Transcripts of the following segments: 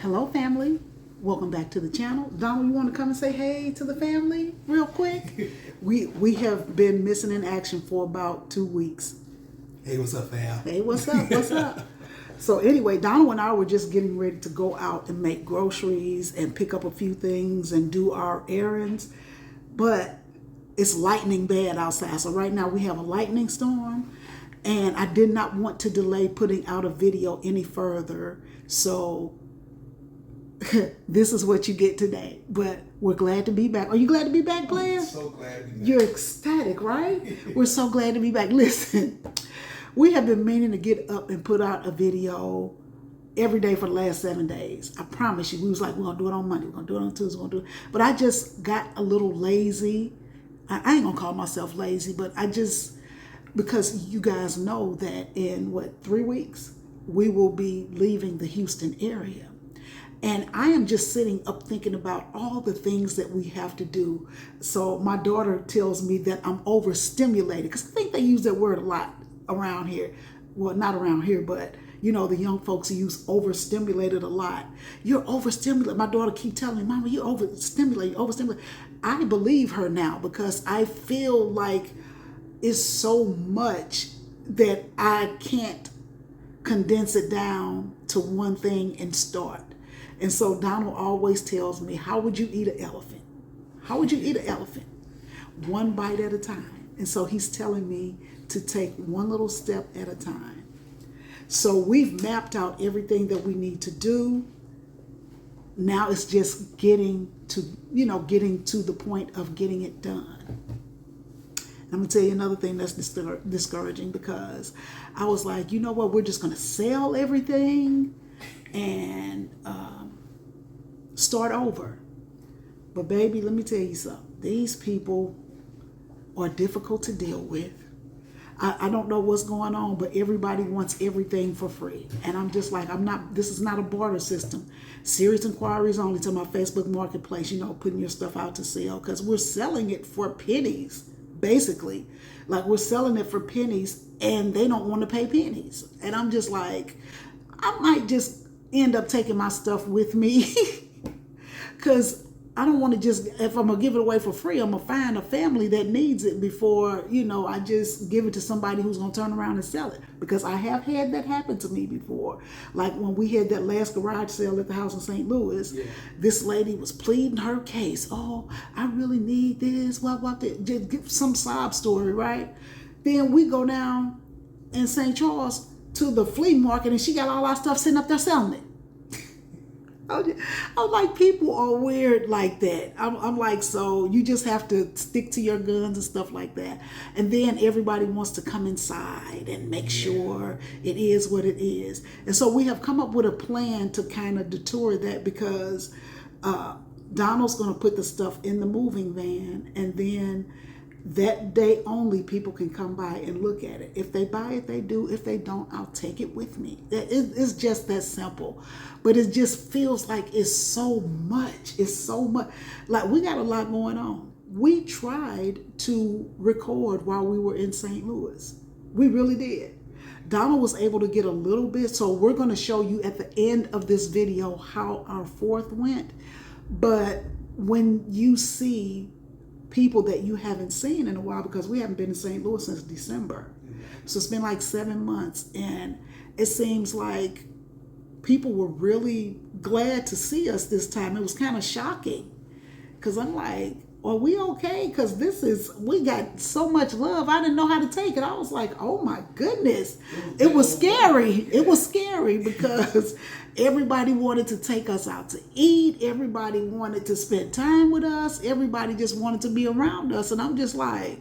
Hello, family. Welcome back to the channel. Donald, you want to come and say hey to the family real quick? We have been missing in action for about 2 weeks. Hey, what's up, fam? Hey, what's up? What's up? So anyway, Donald and I were just getting ready to go out and make groceries and pick up a few things and do our errands. But it's lightning bad outside. So right now we have a lightning storm. And I did not want to delay putting out a video any further. So this is what you get today. But we're glad to be back. Are you glad to be back, Blair? I'm so glad to be back. You're ecstatic, right? We're so glad to be back. Listen, we have been meaning to get up and put out a video every day for the last 7 days. I promise you. We was like, we're going to do it on Monday. We're going to do it on Tuesday. We're going to do it. But I just got a little lazy. I ain't going to call myself lazy, but because you guys know that in 3 weeks, we will be leaving the Houston area. And I am just sitting up thinking about all the things that we have to do. So my daughter tells me that I'm overstimulated, because I think they use that word a lot around here. Well, not around here, but you know, the young folks use overstimulated a lot. You're overstimulated. My daughter keep telling me, Mama, you're overstimulated, overstimulated. I believe her now because I feel like it's so much that I can't condense it down to one thing and start. And so Donald always tells me, how would you eat an elephant? How would you eat an elephant? One bite at a time. And so he's telling me to take one little step at a time. So we've mapped out everything that we need to do. Now it's just getting to the point of getting it done. I'm going to tell you another thing that's discouraging, because I was like, you know what, we're just going to sell everything and start over. But baby, let me tell you something. These people are difficult to deal with. I don't know what's going on, but everybody wants everything for free. And I'm just like, this is not a barter system. Serious inquiries only to my Facebook marketplace, putting your stuff out to sell, because we're selling it for pennies. Basically, like we're selling it for pennies and they don't want to pay pennies. And I'm just like, I might just end up taking my stuff with me because I don't want to if I'm going to give it away for free, I'm going to find a family that needs it before, I just give it to somebody who's going to turn around and sell it. Because I have had that happen to me before. Like when we had that last garage sale at the house in St. Louis, This lady was pleading her case. Oh, I really need this. Just give some sob story, right? Then we go down in St. Charles to the flea market and she got all our stuff sitting up there selling it. I'm like, people are weird like that. I'm like, so you just have to stick to your guns and stuff like that. And then everybody wants to come inside and make sure it is what it is. And so we have come up with a plan to kind of detour that, because Donald's going to put the stuff in the moving van, and then that day only people can come by and look at it. If they buy it, they do. If they don't, I'll take it with me. It's just that simple. But it just feels like it's so much. It's so much. Like we got a lot going on. We tried to record while we were in St. Louis. We really did. Donald was able to get a little bit. So we're going to show you at the end of this video how our 4th went. But when you see people that you haven't seen in a while, because we haven't been in St. Louis since December. So it's been like 7 months, and it seems like people were really glad to see us this time. It was kind of shocking, because I'm like, are we okay? Because we got so much love. I didn't know how to take it. I was like, oh my goodness. It was scary. It was scary because everybody wanted to take us out to eat. Everybody wanted to spend time with us. Everybody just wanted to be around us. And I'm just like,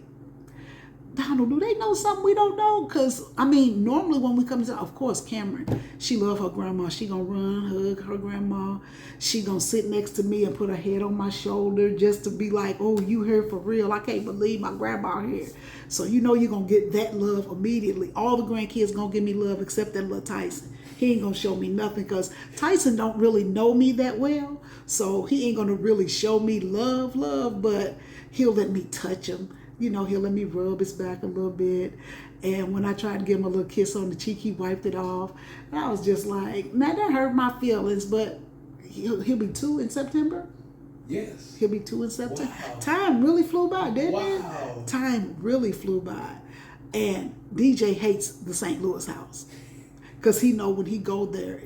Donald, do they know something we don't know? Because, normally when we come to, of course, Cameron, she love her grandma. She going to run, hug her grandma. She going to sit next to me and put her head on my shoulder just to be like, oh, you here for real. I can't believe my grandma here. So you're going to get that love immediately. All the grandkids going to give me love except that little Tyson. He ain't going to show me nothing because Tyson don't really know me that well. So he ain't going to really show me love, but he'll let me touch him. He'll let me rub his back a little bit. And when I tried to give him a little kiss on the cheek, he wiped it off. And I was just like, man, that hurt my feelings. But he'll be 2 in September. Yes. He'll be 2 in September. Wow. Time really flew by, didn't it? Wow. Time really flew by. And DJ hates the St. Louis house. Because he know when he go there,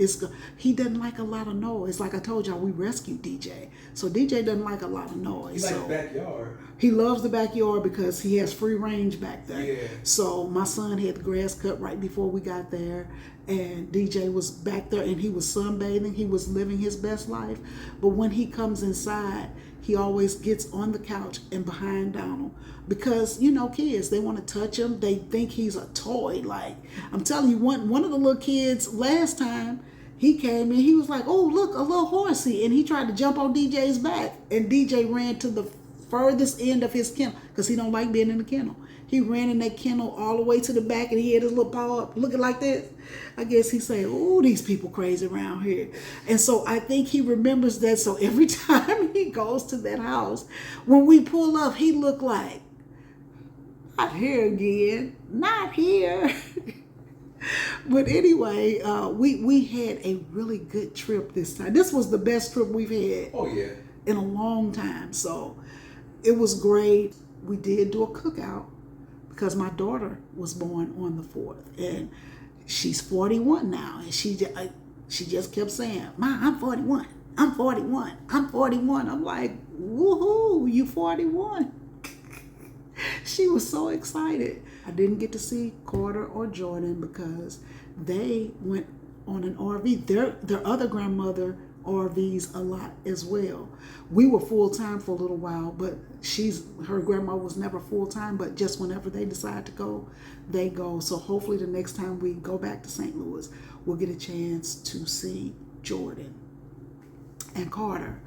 he doesn't like a lot of noise. Like I told y'all, we rescued DJ. So DJ doesn't like a lot of noise. He likes the backyard. He loves the backyard because he has free range back there. Yeah. So my son had the grass cut right before we got there. And DJ was back there and he was sunbathing. He was living his best life. But when he comes inside, he always gets on the couch and behind Donald. Because, you know, kids, they want to touch him. They think he's a toy. Like, I'm telling you, one of the little kids last time, he came in, he was like, oh, look, a little horsey. And he tried to jump on DJ's back. And DJ ran to the furthest end of his kennel because he don't like being in the kennel. He ran in that kennel all the way to the back and he had his little paw up looking like this. I guess he said, oh, these people crazy around here. And so I think he remembers that. So every time he goes to that house, when we pull up, he looked like, not here again, not here. But anyway, we had a really good trip this time. This was the best trip we've had in a long time. So it was great. We did do a cookout because my daughter was born on the 4th. And she's 41 now. And she just kept saying, Ma, I'm 41. I'm 41. I'm 41. I'm like, woohoo, you 41. She was so excited. I didn't get to see Carter or Jordan because they went on an RV. Their other grandmother RVs a lot as well. We were full-time for a little while, but her grandma was never full-time, but just whenever they decide to go, they go. So hopefully the next time we go back to St. Louis, we'll get a chance to see Jordan and Carter.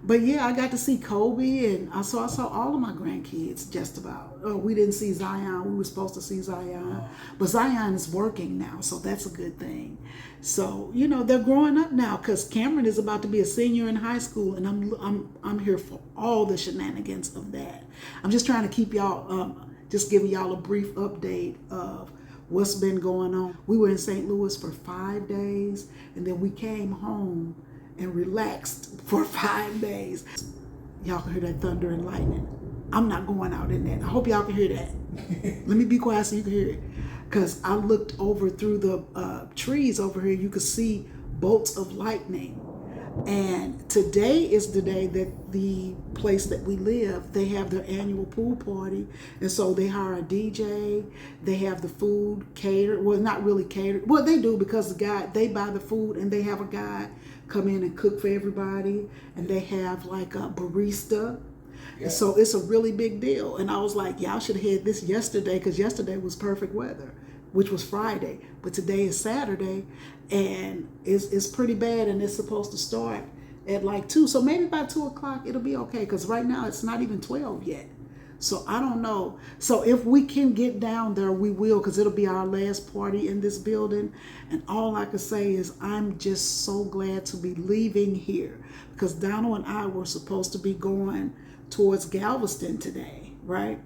But yeah, I got to see Kobe, and I saw all of my grandkids just about. We didn't see Zion. We were supposed to see Zion, but Zion is working now, so that's a good thing. So you know they're growing up now because Cameron is about to be a senior in high school, and I'm here for all the shenanigans of that. I'm just trying to keep y'all, just giving y'all a brief update of what's been going on. We were in St. Louis for 5 days, and then we came home and relaxed for 5 days. Y'all can hear that thunder and lightning. I'm not going out in that. I hope y'all can hear that. Let me be quiet so you can hear it. Because I looked over through the trees over here. You could see bolts of lightning. And today is the day that the place that we live, they have their annual pool party. And so they hire a DJ. They have the food catered. Well, not really catered. Well, they do because they buy the food and they have a guy come in and cook for everybody. And they have like a barista. Yeah. And so it's a really big deal. And I was like, y'all should have had this yesterday because yesterday was perfect weather, which was Friday. But today is Saturday and it's pretty bad and it's supposed to start at like 2. So maybe by 2 o'clock it'll be okay because right now it's not even 12 yet. So I don't know. So if we can get down there, we will because it'll be our last party in this building. And all I can say is I'm just so glad to be leaving here because Donald and I were supposed to be going towards Galveston today, right?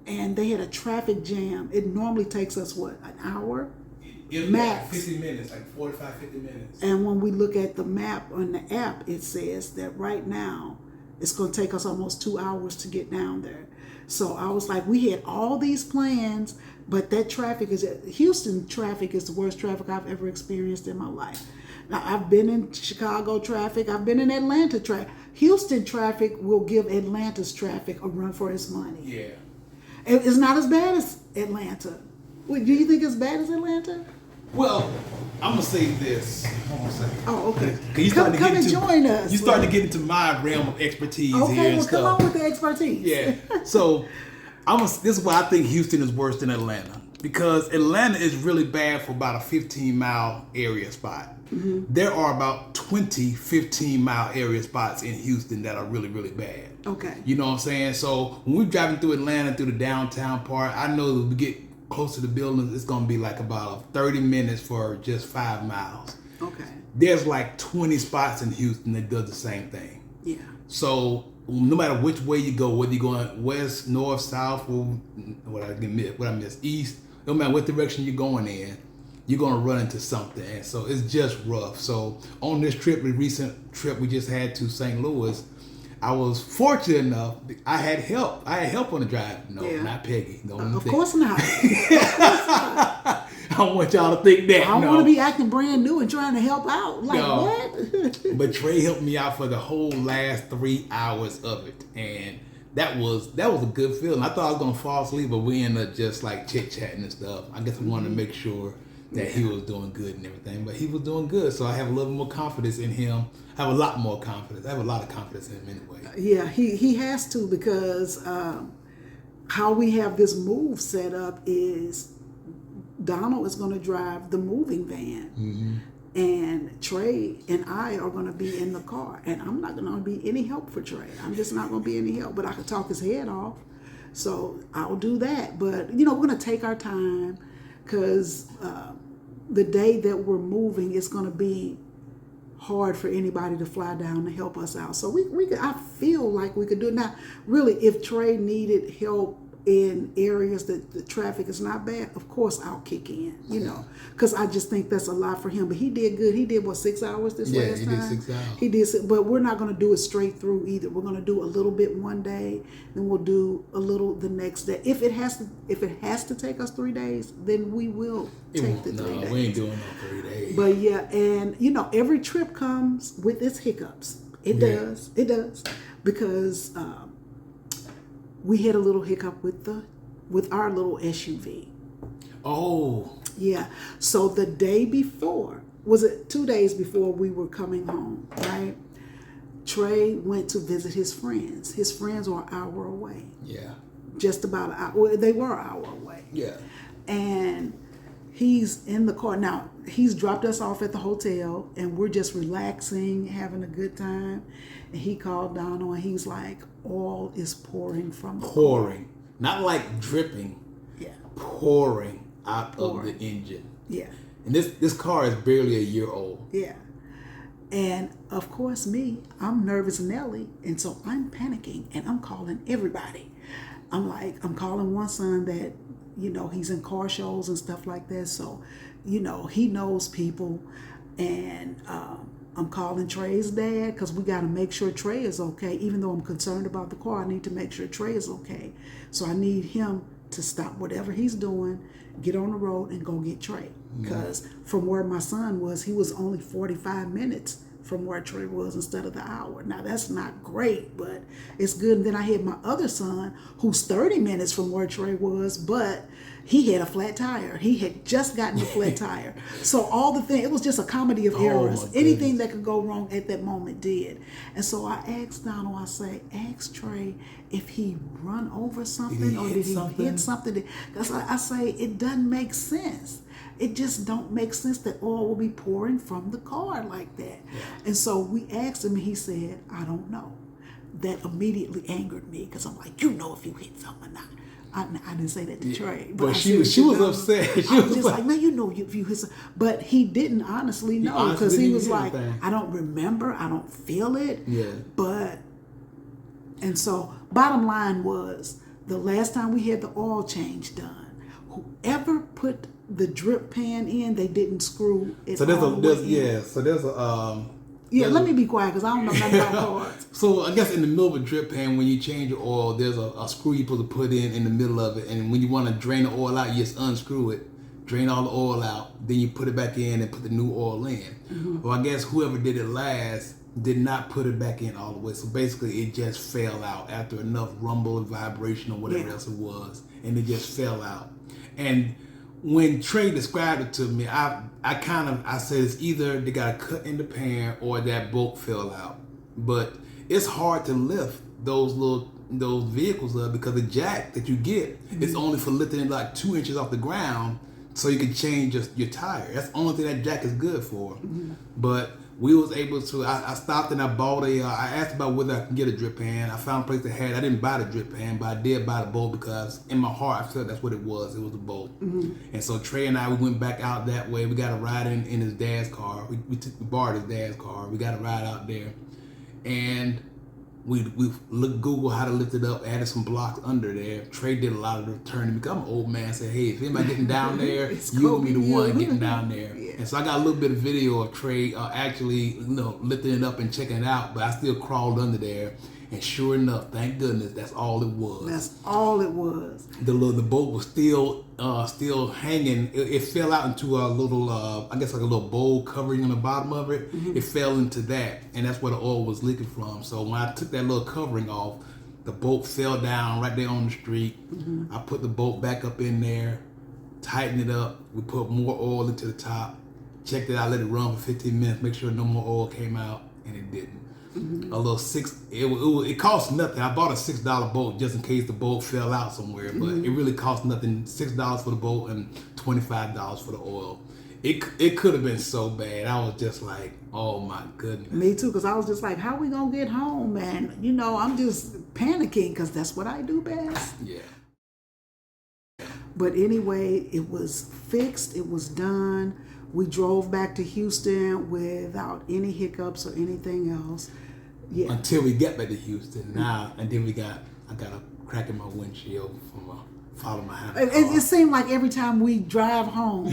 And they had a traffic jam. It normally takes us, what, an hour? Max. Like 50 minutes, like 45, 50 minutes. And when we look at the map on the app, it says that right now, it's going to take us almost 2 hours to get down there. So I was like, we had all these plans, but that Houston traffic is the worst traffic I've ever experienced in my life. Now, I've been in Chicago traffic. I've been in Atlanta traffic. Houston traffic will give Atlanta's traffic a run for its money. Yeah. It's not as bad as Atlanta. Do you think it's bad as Atlanta? Well, I'm going to say this. Hold on a second. Oh, okay. Come and join us. You starting to get into my realm of expertise here and Okay, well, stuff. come on with the expertise. Yeah. So, this is why I think Houston is worse than Atlanta. Because Atlanta is really bad for about a 15-mile area spot. Mm-hmm. There are about 20 15-mile area spots in Houston that are really, really bad. Okay. You know what I'm saying? So when we're driving through Atlanta, through the downtown part, I know that we get close to the buildings, it's going to be like about 30 minutes for just 5 miles. Okay. There's like 20 spots in Houston that does the same thing. Yeah. So no matter which way you go, whether you're going west, north, south, or what I miss, east, no matter what direction you're going in, you're gonna run into something, and so it's just rough. So on this trip, the recent trip we just had to St. Louis, I was fortunate enough. I had help. I had help on the drive. No, not Peggy. No, of course not. I don't want y'all to think that. I don't want to be acting brand new and trying to help out. Like what? But Trey helped me out for the whole last 3 hours of it, and that was a good feeling. I thought I was gonna fall asleep, but we ended up just like chit chatting and stuff. I guess I wanted to make sure that he was doing good and everything, but he was doing good, so I have a little more confidence in him. I have a lot more confidence. I have a lot of confidence in him anyway. Yeah, he has to, because how we have this move set up is Donald is going to drive the moving van, and Trey and I are going to be in the car, and I'm not going to be any help for Trey. I'm just not going to be any help, but I could talk his head off, so I'll do that. But we're going to take our time, because the day that we're moving, it's going to be hard for anybody to fly down to help us out. So I feel like we could do it. Now, really, if Trey needed help in areas that the traffic is not bad, of course I'll kick in, because I just think that's a lot for him. But he did good. He did 6 hours this last time? Yeah, he did 6 hours. He did, but we're not going to do it straight through either. We're going to do a little bit one day, then we'll do a little the next day. If it has to take us 3 days, then we will take the 3 days. No, we ain't doing no 3 days. But yeah, and every trip comes with its hiccups. It does, because we had a little hiccup with our little SUV. Oh. Yeah. So the day before, was it 2 days before we were coming home, right? Trey went to visit his friends. His friends were an hour away. Yeah. Just about an hour. Well, they were an hour away. Yeah. And he's in the car. Now, he's dropped us off at the hotel, and we're just relaxing, having a good time. And he called Donald, and he's like, oil is pouring from the car. Not like dripping. Yeah. Pouring out of the engine. Yeah. And this car is barely a year old. Yeah. And of course I'm nervous Nelly, and so I'm panicking, and I'm calling everybody. I'm calling one son that, he's in car shows and stuff like that, so, he knows people. And I'm calling Trey's dad, because we got to make sure Trey is okay. Even though I'm concerned about the car, I need to make sure Trey is okay. So I need him to stop whatever he's doing, get on the road, and go get Trey. Because from where my son was, he was only 45 minutes from where Trey was instead of the hour. Now, that's not great, but it's good. And then I had my other son, who's 30 minutes from where Trey was, but he had a flat tire. He had just gotten a flat tire. So all the things, it was just a comedy of errors. Anything that could go wrong at that moment did. And so I asked Donald, ask Trey if he run over something, or did he hit something? Because I say, it doesn't make sense. It just don't make sense that oil will be pouring from the car like that. Yeah. And so we asked him, and he said, I don't know. That immediately angered me, because I'm like, if you hit something or not. I didn't say that to Trey. But she was upset. I was just like, man, if you hit something. But he didn't honestly know, because he was like, I don't remember. I don't feel it. Yeah. And so bottom line was, the last time we had the oil change done, whoever put the drip pan in, they didn't screw it. So let me be quiet, because I don't know nothing about cars. So I guess in the middle of a drip pan, when you change your oil, there's a screw you're supposed to put in the middle of it, and when you want to drain the oil out, you just unscrew it, drain all the oil out, then you put it back in and put the new oil in. Mm-hmm. Well, I guess whoever did it last did not put it back in all the way, so basically it just fell out after enough rumble and vibration or whatever else it was, and it just fell out. And when Trey described it to me, I said it's either they got a cut in the pan or that bolt fell out. But it's hard to lift those vehicles up, because the jack that you get is only for lifting it like 2 inches off the ground, so you can change your tire. That's the only thing that jack is good for. Mm-hmm. But we was able to, I stopped and I bought I asked about whether I can get a drip pan. I found a place that had, I didn't buy the drip pan, but I did buy the bolt, because in my heart I felt that's what it was. It was a bolt. Mm-hmm. And so Trey and we went back out that way. We got a ride in his dad's car. We borrowed his dad's car. We got a ride out there. And We looked Google how to lift it up, added some blocks under there. Trey did a lot of the turning because I'm an old man. Said, hey, if anybody getting down there, you will be the one getting down there. Yeah. And so I got a little bit of video of Trey actually, lifting it up and checking it out. But I still crawled under there, and sure enough, thank goodness, that's all it was. That's all it was. The boat was still hanging. It fell out into a little, I guess like a little bowl covering on the bottom of it. Mm-hmm. It fell into that, and that's where the oil was leaking from. So when I took that little covering off, the boat fell down right there on the street. Mm-hmm. I put the boat back up in there, tightened it up. We put more oil into the top, checked it out, let it run for 15 minutes, make sure no more oil came out, and it didn't. Mm-hmm. A little it cost nothing. I bought a $6 boat just in case the boat fell out somewhere, but it really cost nothing. $6 for the boat and $25 for the oil. It could have been so bad. I was just like, oh my goodness. Me too, because I was just like, how we gonna get home, man? I'm just panicking because that's what I do best. Yeah. But anyway, it was fixed. It was done. We drove back to Houston without any hiccups or anything else. Yeah. Until we get back to Houston now, and then I got a crack in my windshield from following my house. It seemed like every time we drive home,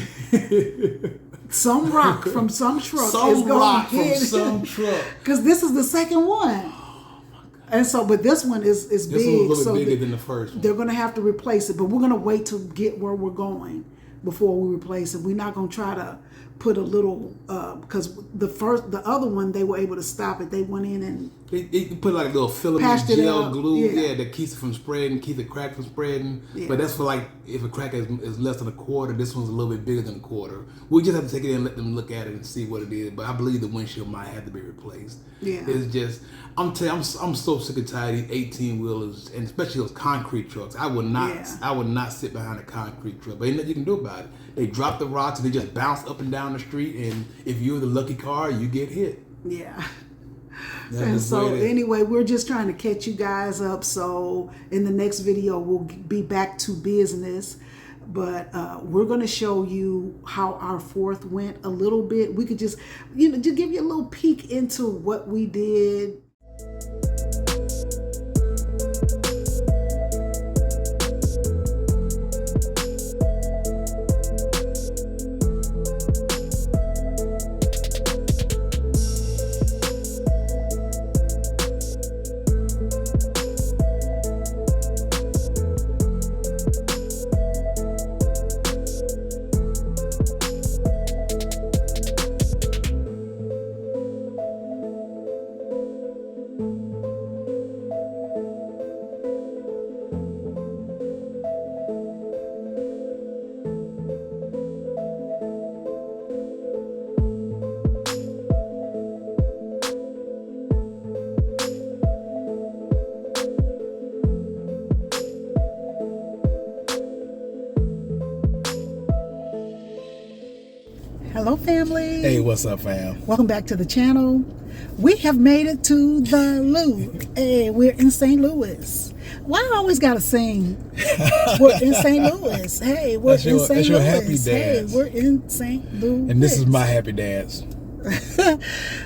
some rock from some truck is going to hit. Some truck. Because this is the second one. Oh my God. And so, but this one is big. This one's a little bit bigger than the first one. They're going to have to replace it, but we're going to wait to get where we're going before we replace it. We're not going to try to put a little, because the other one, they were able to stop it. They went in and they put like a little filament gel glue, that keeps it from spreading, keeps the crack from spreading. Yeah. But that's for like if a crack is less than a quarter. This one's a little bit bigger than a quarter. We just have to take it in and let them look at it and see what it is. But I believe the windshield might have to be replaced. Yeah, it's just I'm so sick and tired of these 18-wheelers, and especially those concrete trucks. I would not sit behind a concrete truck. But ain't nothing you can do about it. They drop the rocks and they just bounce up and down the street, and if you're the lucky car, you get hit. Yeah. And so anyway, we're just trying to catch you guys up. So in the next video, we'll be back to business. But we're going to show you how our 4th went a little bit. We could just, just give you a little peek into what we did. Hello, family. Hey, what's up, fam? Welcome back to the channel. We have made it to the Louvre. Hey, we're in St. Louis. Why I always gotta sing? We're in St. Louis. Hey, we're in St. Louis. That's your happy dance. Hey, we're in St. Louis. And this is my happy dance.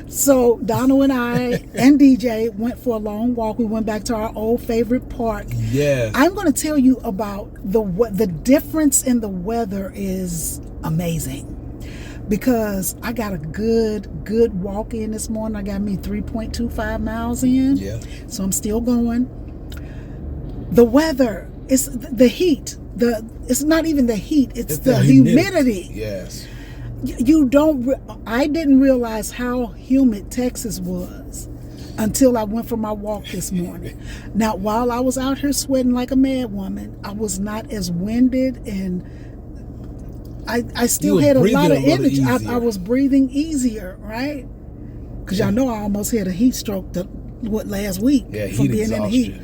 So Donald and I and DJ went for a long walk. We went back to our old favorite park. Yes. I'm going to tell you about the difference in the weather is amazing. Because I got a good walk in this morning. I got me 3.25 miles in. Yeah. So I'm still going. The weather, it's the heat. It's not even the heat. It's the humidity. Yes. I didn't realize how humid Texas was until I went for my walk this morning. Now, while I was out here sweating like a mad woman, I was not as winded, and I still had a lot of energy. I was breathing easier, right? Because y'all know I almost had a heat stroke last week from being in the heat.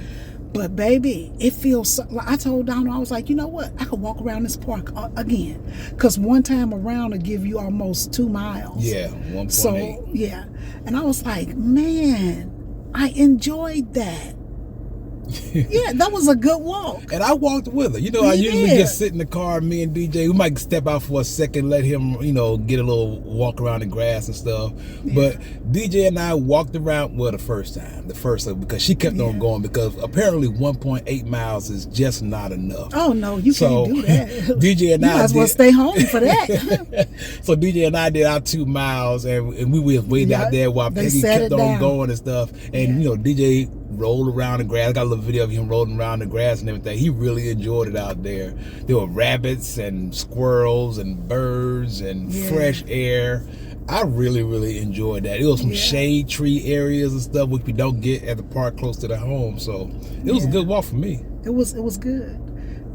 But baby, it feels so, I told Donald, I was like, you know what? I could walk around this park again. Because one time around will give you almost 2 miles. Yeah, 1.8. So, yeah. And I was like, man, I enjoyed that. Yeah, that was a good walk. And I walked with her. You know, I usually just sit in the car, me and DJ. We might step out for a second, let him, get a little walk around the grass and stuff. Yeah. But DJ and I walked around, the first time, because she kept on going, because apparently 1.8 miles is just not enough. Oh, no, you can't do that. DJ and I might as well stay home for that. So DJ and I did our 2 miles, and we was waiting out there while Peggy kept on going and stuff. And, DJ rolled around the grass. I got a little video of him rolling around the grass and everything. He really enjoyed it out there. There were rabbits and squirrels and birds and fresh air. I really, really enjoyed that. It was some shade tree areas and stuff which we don't get at the park close to the home. So it was a good walk for me. It was good.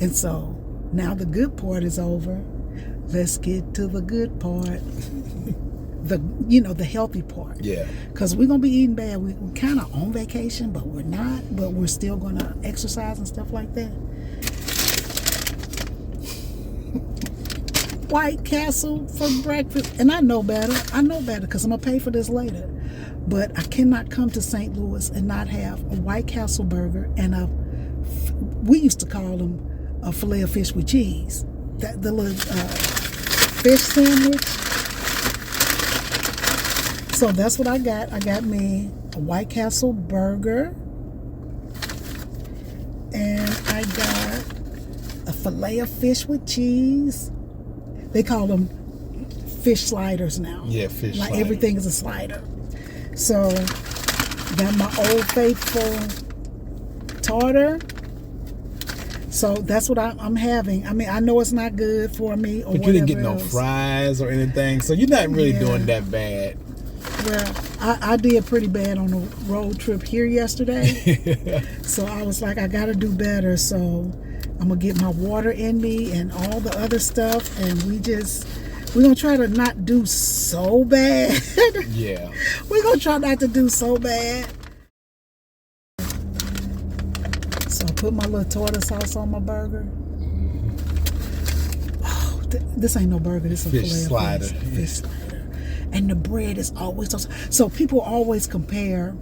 And so now the good part is over. Let's get to the good part. The healthy part. Yeah. Because we're going to be eating bad. We're kind of on vacation, but we're not. But we're still going to exercise and stuff like that. White Castle for breakfast. And I know better because I'm going to pay for this later. But I cannot come to St. Louis and not have a White Castle burger and we used to call them a filet of fish with cheese. The little fish sandwich. So that's what I got. I got me a White Castle burger. And I got a filet of fish with cheese. They call them fish sliders now. Yeah, fish sliders. Like everything is a slider. So, got my Old Faithful tartar. So that's what I'm having. I mean, I know it's not good for me or whatever. But you didn't get no fries or anything, so you're not really doing that bad. Well, I did pretty bad on the road trip here yesterday. So I was like, I got to do better. So I'm going to get my water in me and all the other stuff. And we're going to try to not do so bad. Yeah. We're going to try not to do so bad. So I put my little tartar sauce on my burger. Oh, this ain't no burger. This is a fish slider. Fish slider. And the bread is always so people always compare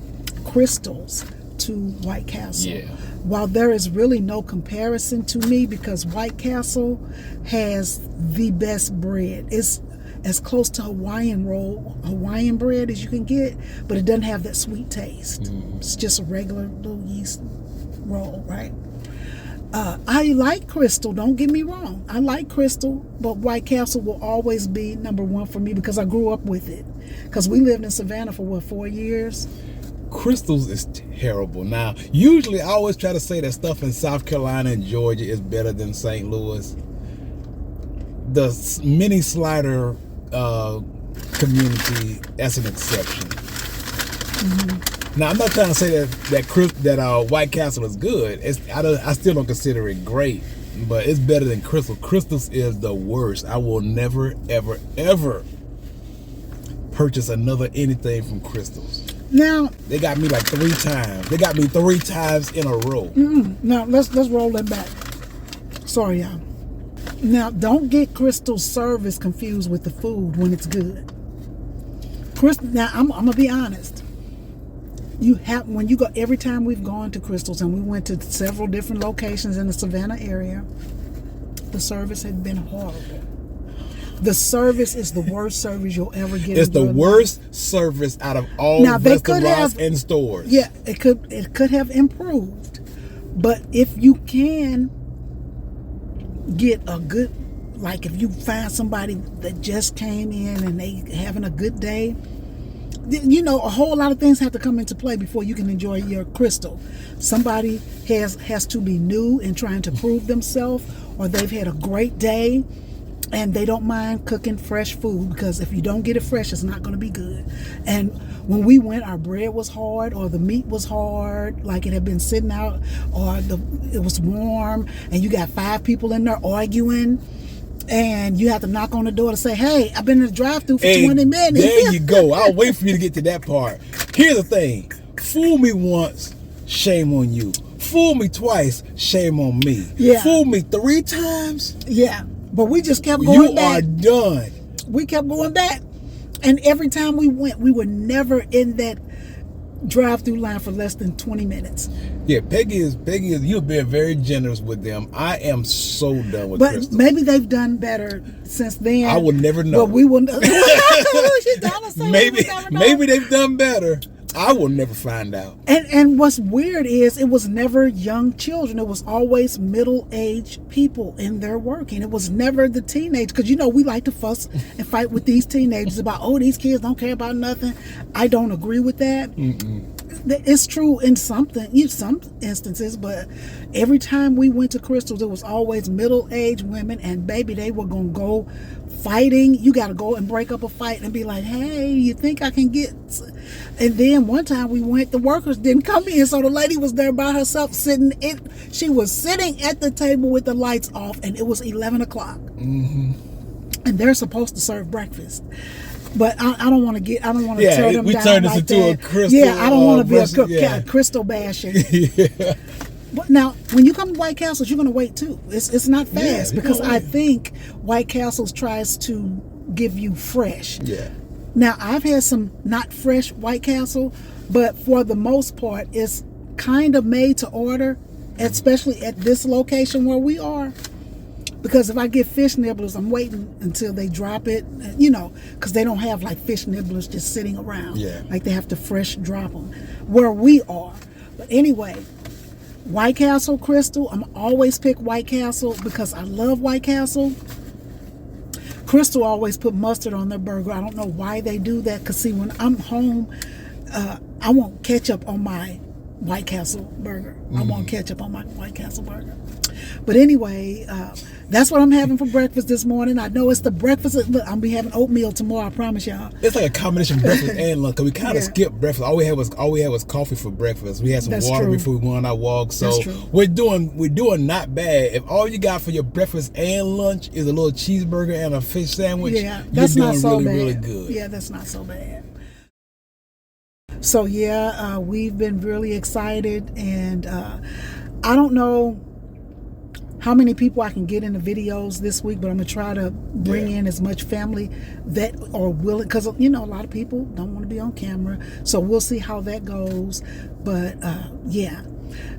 Crystals to White Castle. Yeah. While there is really no comparison to me because White Castle has the best bread. It's as close to Hawaiian bread as you can get, but it doesn't have that sweet taste. It's just a regular little yeast roll, right? I like Crystal, don't get me wrong. I like Crystal, but White Castle will always be number one for me because I grew up with it. Because we lived in Savannah for 4 years? Crystals is terrible. Now, usually I always try to say that stuff in South Carolina and Georgia is better than St. Louis. The mini slider community, that's an exception. Now, I'm not trying to say that White Castle is good. I still don't consider it great, but it's better than Crystal. Crystals is the worst. I will never, ever, ever purchase anything from Crystals. Now they got me like 3 times. They got me 3 times in a row. Now let's roll that back. Sorry, y'all. Now don't get Crystal service confused with the food when it's good. Now I'm gonna be honest. When you go, every time we've gone to Crystals, and we went to several different locations in the Savannah area, the service had been horrible. The service is the worst service you'll ever get. It's the worst service out of all restaurants and stores. Yeah, it could have improved, but if you can get a good, like if you find somebody that just came in and they having a good day. A whole lot of things have to come into play before you can enjoy your Crystal. Somebody has to be new and trying to prove themselves, or they've had a great day and they don't mind cooking fresh food, because if you don't get it fresh, it's not going to be good. And when we went, our bread was hard, or the meat was hard, like it had been sitting out, or it was warm, and you got 5 people in there arguing. And you have to knock on the door to say, hey, I've been in the drive-thru for 20 minutes. There you go. I'll wait for you to get to that part. Here's the thing. Fool me once, shame on you. Fool me twice, shame on me. Yeah. Fool me 3 times. Yeah. But we just kept going back. You are done. We kept going back. And every time we went, we were never in that drive-through line for less than 20 minutes. Yeah, Peggy is. You're being very generous with them. I am so done with But Crystal. maybe they've done better since then. I will never know. But we will. Maybe they've done better. I will never find out. And what's weird is it was never young children. It was always middle-aged people in there working. It was never the teenagers. Because, we like to fuss and fight with these teenagers about, these kids don't care about nothing. I don't agree with that. It's true in some instances, but every time we went to Crystal's, it was always middle-aged women, and baby, they were going to go fighting. You got to go and break up a fight and be like, hey, you think I can get... And then one time we went, the workers didn't come in, so the lady was there by herself she was sitting at the table with the lights off, and it was 11 o'clock. And they're supposed to serve breakfast. But I don't want to tear them down we turned this like into that. a Crystal. Yeah, I don't want to be a Crystal bashing. Yeah. But now, when you come to White Castles, you're going to wait too. It's not fast because I think White Castles tries to give you fresh. Yeah. Now, I've had some not fresh White Castle, but for the most part, it's kind of made to order, especially at this location where we are. Because if I get fish nibblers, I'm waiting until they drop it, because they don't have like fish nibblers just sitting around. Yeah. Like they have to fresh drop them where we are. But anyway, White Castle, Crystal, I'm always pick White Castle because I love White Castle. Crystal always put mustard on their burger. I don't know why they do that, because see, when I'm home, I want ketchup on my White Castle burger. I want ketchup on my White Castle burger. But anyway, that's what I'm having for breakfast this morning. I know it's the breakfast. Look, I'll be having oatmeal tomorrow, I promise y'all. It's like a combination of breakfast and lunch, because we kind of skipped breakfast. All we had was coffee for breakfast. We had some water before we went on our walk. So we're doing not bad. If all you got for your breakfast and lunch is a little cheeseburger and a fish sandwich, that's you're not doing so really, bad. really good. Yeah, that's not so bad. So we've been really excited, and I don't know how many people I can get in the videos this week, but I'm gonna try to bring in as much family that are willing, because a lot of people don't want to be on camera, so we'll see how that goes. But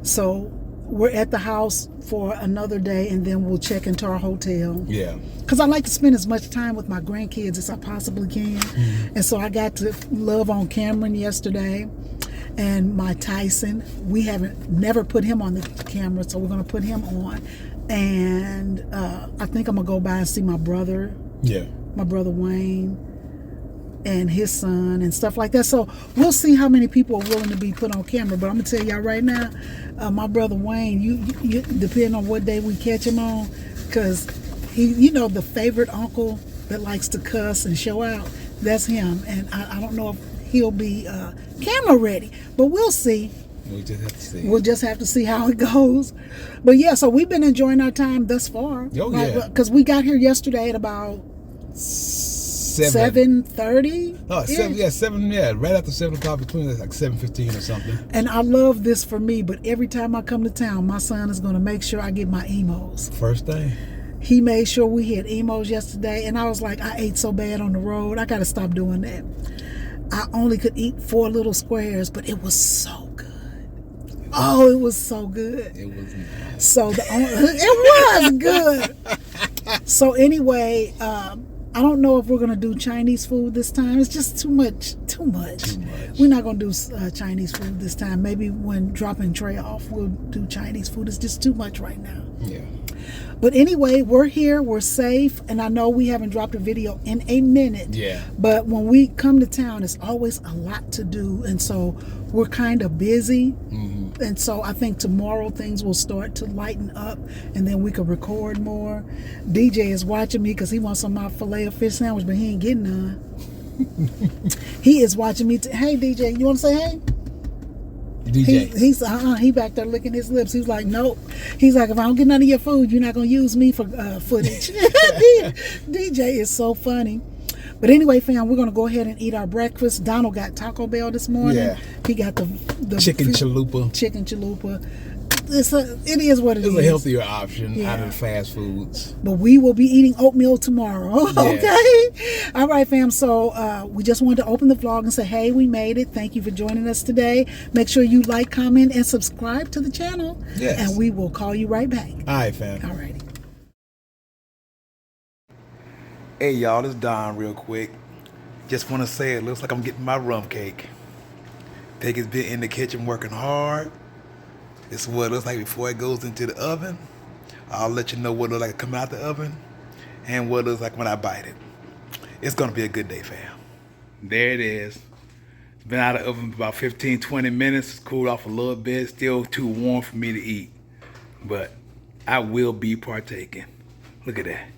so we're at the house for another day, and then we'll check into our hotel. Yeah, because I like to spend as much time with my grandkids as I possibly can. And so I got to love on Cameron yesterday, and my Tyson. We never put him on the camera, so we're going to put him on. And I think I'm going to go by and see my brother. Yeah. My brother Wayne and his son and stuff like that. So we'll see how many people are willing to be put on camera. But I'm going to tell y'all right now, my brother Wayne, you depending on what day we catch him on, because he, the favorite uncle that likes to cuss and show out, that's him. And I don't know if he'll be camera ready, but we'll see. We'll just have to see how it goes. But so we've been enjoying our time thus far. Oh, yeah. Because we got here yesterday at about 7:30. Oh, 7, right after 7 o'clock, between like 7:15 or something. And I love this for me, but every time I come to town, my son is going to make sure I get my emos. First day. He made sure we had emos yesterday, and I was like, I ate so bad on the road. I got to stop doing that. I only could eat 4 little squares, but it was so good. Oh, it was so good. It was nice. So it was good. So anyway, I don't know if we're gonna do Chinese food this time. It's just too much. We're not gonna do Chinese food this time. Maybe when dropping Trey off, we'll do Chinese food. It's just too much right now. Yeah. But anyway, we're here, we're safe, and I know we haven't dropped a video in a minute. Yeah. But when we come to town, it's always a lot to do, and so we're kind of busy. Mm-hmm. And so I think tomorrow things will start to lighten up, and then we can record more. DJ is watching me because he wants some of my filet of fish sandwich, but he ain't getting none. He is watching me. Hey, DJ, you want to say hey? DJ. He's he back there licking his lips. He's like, nope. He's like, if I don't get none of your food, you're not gonna use me for footage. DJ is so funny. But anyway, fam, we're gonna go ahead and eat our breakfast. Donald got Taco Bell this morning. Yeah. He got the chicken chalupa. Chicken chalupa. it is what it is. It's a healthier option out of the fast foods. But we will be eating oatmeal tomorrow. Okay. Yes. All right, fam. So we just wanted to open the vlog and say, hey, we made it. Thank you for joining us today. Make sure you like, comment, and subscribe to the channel. Yes. And we will call you right back. All right, fam. All righty. Hey, y'all, this is Don real quick. Just want to say it looks like I'm getting my rum cake. Peggy's been in the kitchen working hard. This is what it looks like before it goes into the oven. I'll let you know what it looks like coming out the oven and what it looks like when I bite it. It's going to be a good day, fam. There it is. It's been out of the oven for about 15, 20 minutes. It's cooled off a little bit. Still too warm for me to eat. But I will be partaking. Look at that.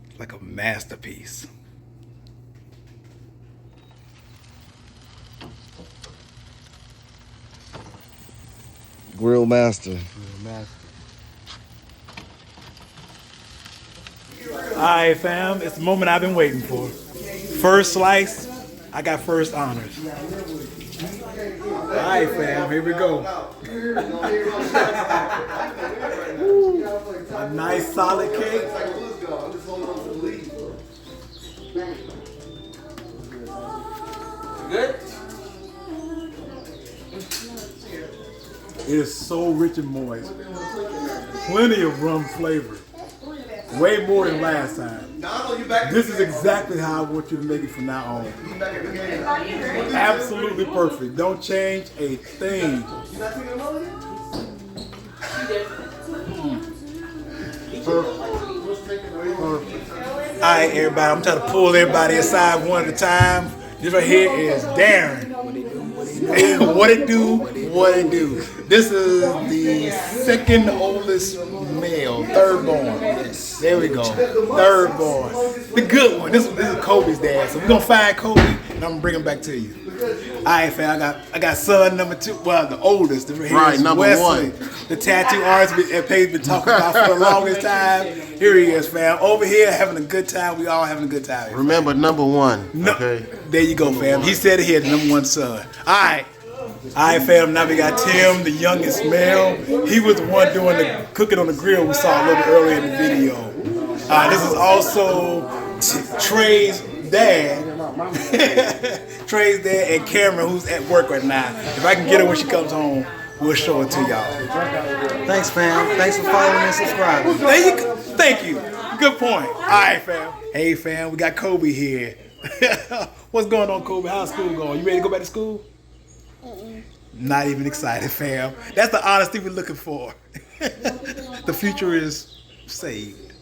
It's like a masterpiece. Grill master. All right, fam. It's the moment I've been waiting for. First slice, I got first honors. All right, fam. Here we go. A nice solid cake. Good? It is so rich and moist. Plenty of rum flavor. Way more than last time. This is exactly how I want you to make it from now on. Absolutely perfect. Don't change a thing. Perfect. All right, everybody. I'm trying to pull everybody aside one at a time. This right here is Darren. What it do, what it do. This is the second oldest male, third born. There we go, third born. The good one. This is Kobe's dad. So we're gonna find Kobe and I'm gonna bring him back to you. All right, fam. I got son number 2. Well, the oldest. Right, number Wesley, 1. the tattoo artist that Paige been talking about for the longest time. Here he is, fam. Over here having a good time. We all having a good time. Remember, number 1. No, Okay. there you go, fam. He said he had the number 1 son. All right, fam. Now we got Tim, the youngest male. He was the one doing the cooking on the grill we saw a little bit earlier in the video. This is also Trey's dad. Trey's dad and Cameron, who's at work right now. If I can get her when she comes home, we'll show it to y'all. Thanks, fam. Thanks for following and subscribing. There you go. Thank you. Good point. All right, fam. Hey, fam. We got Kobe here. What's going on, Kobe? How's school going? You ready to go back to school? Not even excited, fam. That's the honesty we're looking for. The future is saved.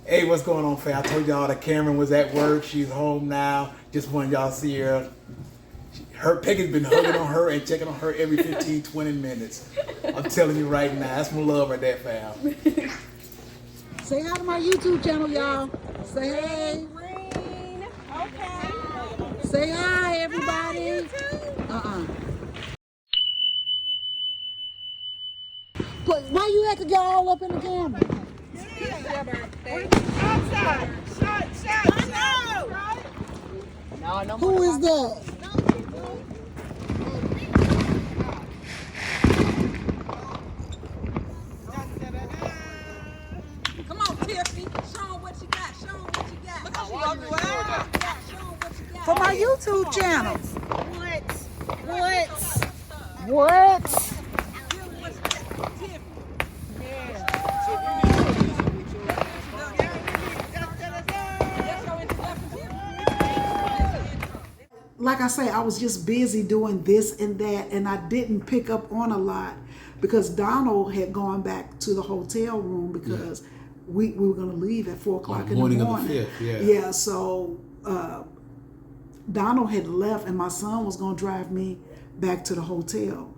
Hey, what's going on, fam? I told y'all that Cameron was at work. She's home now. Just wanted y'all to see her. Peggy's been hugging on her and checking on her every 15, 20 minutes. I'm telling you right now, that's my love right there, fam. Say hi to my YouTube channel, y'all. Say hey. Okay. Say hi, everybody. But why you have to get all up in the camera? Outside. Shut. Who is that? Come on, Tiffany. Show 'em what you got. Look how she walking with her. Show 'em what you got. For my YouTube channel. What? Like I say, I was just busy doing this and that, and I didn't pick up on a lot because Donald had gone back to the hotel room because we were going to leave at 4 o'clock in the morning. Of the 5th, yeah, so Donald had left and my son was going to drive me back to the hotel.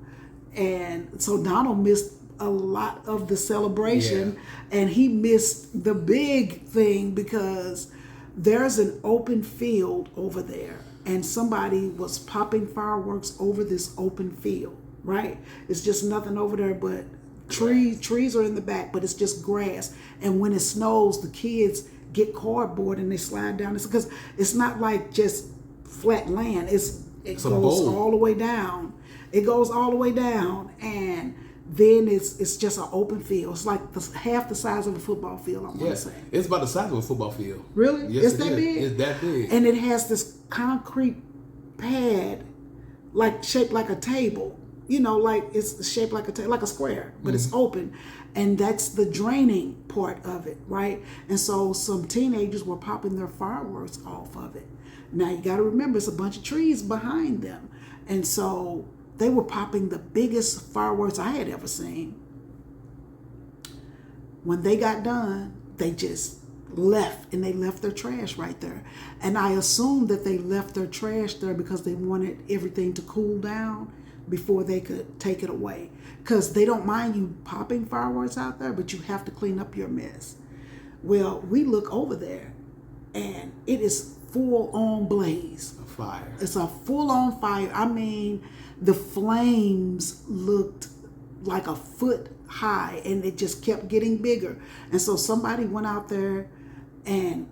And so Donald missed a lot of the celebration and he missed the big thing because there's an open field over there and somebody was popping fireworks over this open field, right? It's just nothing over there but trees are in the back, but it's just grass. And when it snows, the kids get cardboard and they slide down. It's because it's not like just flat land. It goes all the way down. It goes all the way down, and then it's just an open field. It's like half the size of a football field, I want to say. It's about the size of a football field. Really? Yes, It's that big? It's that big. And it has this concrete pad, like shaped like a table. You know, like it's shaped like like a square, but it's open. And that's the draining part of it, right? And so some teenagers were popping their fireworks off of it. Now you got to remember, it's a bunch of trees behind them. And so they were popping the biggest fireworks I had ever seen. When they got done, they just left, and they left their trash right there. And I assumed that they left their trash there because they wanted everything to cool down before they could take it away. Because they don't mind you popping fireworks out there, but you have to clean up your mess. Well, we look over there, and it is full on blaze. A fire. It's a full on fire. I mean, the flames looked like a foot high, and it just kept getting bigger. And so somebody went out there, and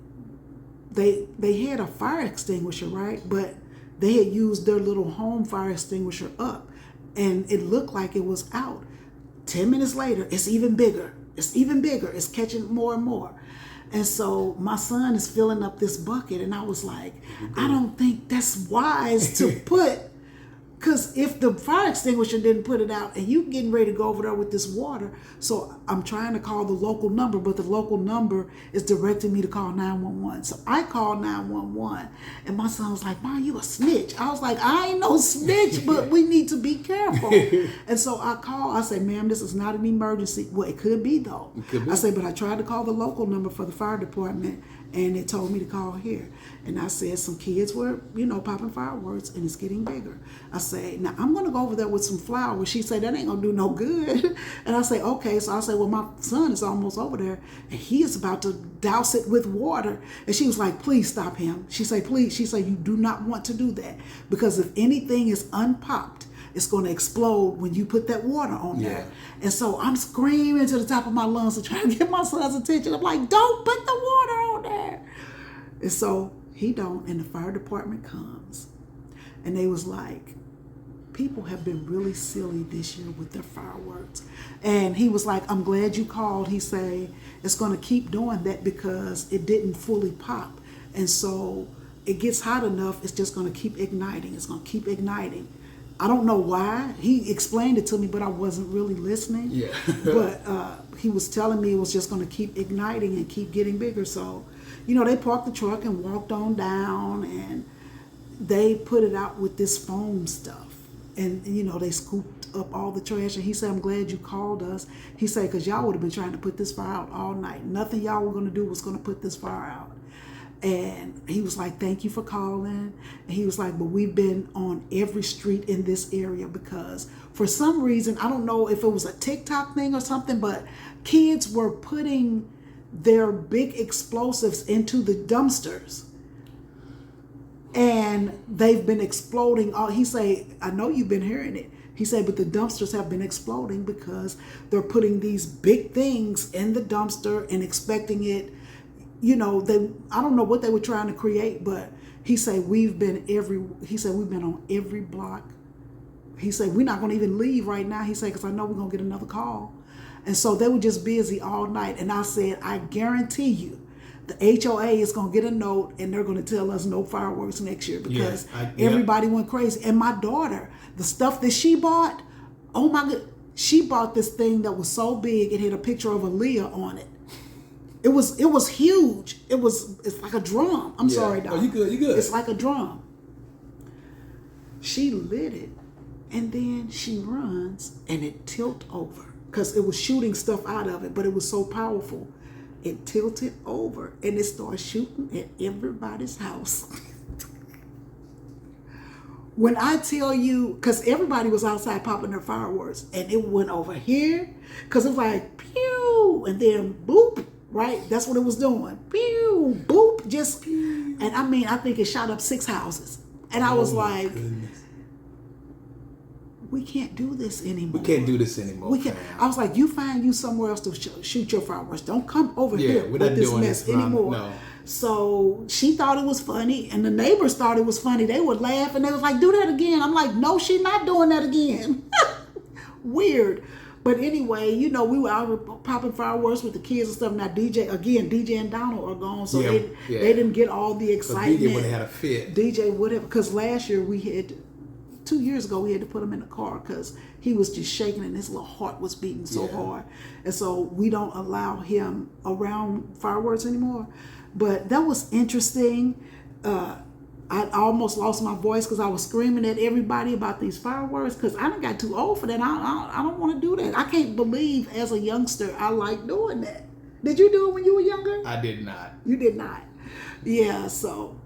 they had a fire extinguisher, right? But they had used their little home fire extinguisher up, and it looked like it was out. 10 minutes later, it's even bigger. It's even bigger. It's catching more and more. And so my son is filling up this bucket, and I was like, I don't think that's wise to put, because if the fire extinguisher didn't put it out, and you getting ready to go over there with this water, so I'm trying to call the local number, but the local number is directing me to call 911. So I called 911, and my son was like, Mom, you a snitch. I was like, I ain't no snitch, but we need to be careful. And so I called, I said, ma'am, this is not an emergency. Well, it could be though. It could be. I said, but I tried to call the local number for the fire department, and it told me to call here. And I said, some kids were, popping fireworks, and it's getting bigger. I say, now I'm going to go over there with some flowers. She said, that ain't going to do no good. And I say, okay. So I say, well, my son is almost over there, and he is about to douse it with water. And she was like, please stop him. She said, please. She said, you do not want to do that, because if anything is unpopped, it's going to explode when you put that water on there. And so I'm screaming to the top of my lungs to try to get my son's attention. I'm like, don't put the water on there. And so he don't, and the fire department comes. And they was like, people have been really silly this year with their fireworks. And he was like, I'm glad you called. He say, it's going to keep doing that because it didn't fully pop. And so it gets hot enough, it's just going to keep igniting. It's going to keep igniting. I don't know why. He explained it to me, but I wasn't really listening. Yeah. But he was telling me it was just going to keep igniting and keep getting bigger. So, they parked the truck and walked on down, and they put it out with this foam stuff. And, they scooped up all the trash. And he said, I'm glad you called us. He said, because y'all would have been trying to put this fire out all night. Nothing y'all were going to do was going to put this fire out. And he was like, thank you for calling. And he was like, but we've been on every street in this area because for some reason, I don't know if it was a TikTok thing or something, but kids were putting their big explosives into the dumpsters. And they've been exploding. He said, I know you've been hearing it. He said, but the dumpsters have been exploding because they're putting these big things in the dumpster and expecting it. I don't know what they were trying to create, but he said we've been on every block. He said we're not going to even leave right now. He said because I know we're going to get another call, and so they were just busy all night. And I said I guarantee you, the HOA is going to get a note and they're going to tell us no fireworks next year because everybody went crazy. And my daughter, the stuff that she bought, oh my God, she bought this thing that was so big it had a picture of Aaliyah on it. It was huge. It's like a drum. I'm sorry, dog. Oh, you good. It's like a drum. She lit it, and then she runs, and it tilted over because it was shooting stuff out of it, but it was so powerful. It tilted over, and it started shooting at everybody's house. When I tell you, because everybody was outside popping their fireworks, and it went over here, because it was like, pew, and then boop. Right? That's what it was doing. Pew, boop, just, and I think it shot up 6 houses. And I was like, we can't do this anymore. We can't do this anymore. We can't. I was like, you find you somewhere else to shoot your fireworks. Don't come over here we're with not this doing mess this anymore. No. So she thought it was funny, and the neighbors thought it was funny. They would laugh, and they was like, "Do that again." I'm like, "No, she's not doing that again." Weird. But anyway, you know, we were out popping fireworks with the kids and stuff. Now DJ and Donald are gone, so they didn't get all the excitement. DJ would have had a fit. DJ would have, because last year 2 years ago, we had to put him in the car because he was just shaking and his little heart was beating so hard. And so we don't allow him around fireworks anymore. But that was interesting. I almost lost my voice because I was screaming at everybody about these fireworks because I done got too old for that. I don't want to do that. I can't believe as a youngster I like doing that. Did you do it when you were younger? I did not. You did not. Yeah, so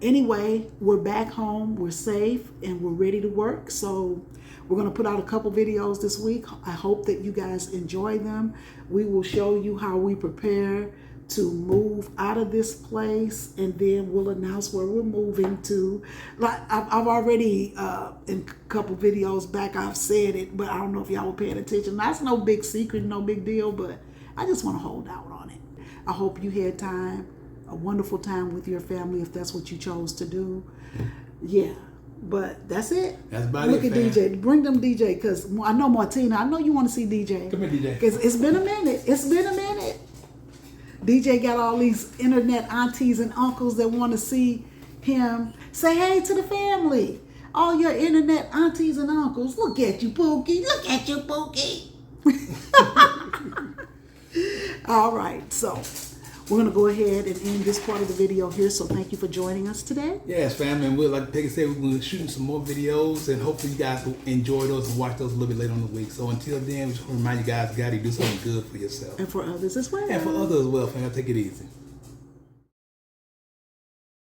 anyway, we're back home, we're safe, and we're ready to work. So we're going to put out a couple videos this week. I hope that you guys enjoy them. We will show you how we prepare to move out of this place, and then we'll announce where we're moving to. Like I've already in a couple videos back I've said it, but I don't know if y'all were paying attention. That's no big secret, no big deal, but I just want to hold out on it. I hope you had a wonderful time with your family if that's what you chose to do. Yeah, but that's it. That's about Look it, at fam. DJ. Bring them DJ, because I know Martina, I know you want to see DJ. Come here, DJ. Because it's been a minute. DJ got all these internet aunties and uncles that want to see him. Say hey to the family. All your internet aunties and uncles. Look at you, Pookie. Look at you, Pookie. All right, so we're going to go ahead and end this part of the video here. So thank you for joining us today. Yes, family. And like Peggy said, we're going to shoot some more videos, and hopefully you guys will enjoy those and watch those a little bit later on in the week. So until then, we just want to remind you guys, you got to do something good for yourself. And for others as well. And for others as well, fam. Take it easy.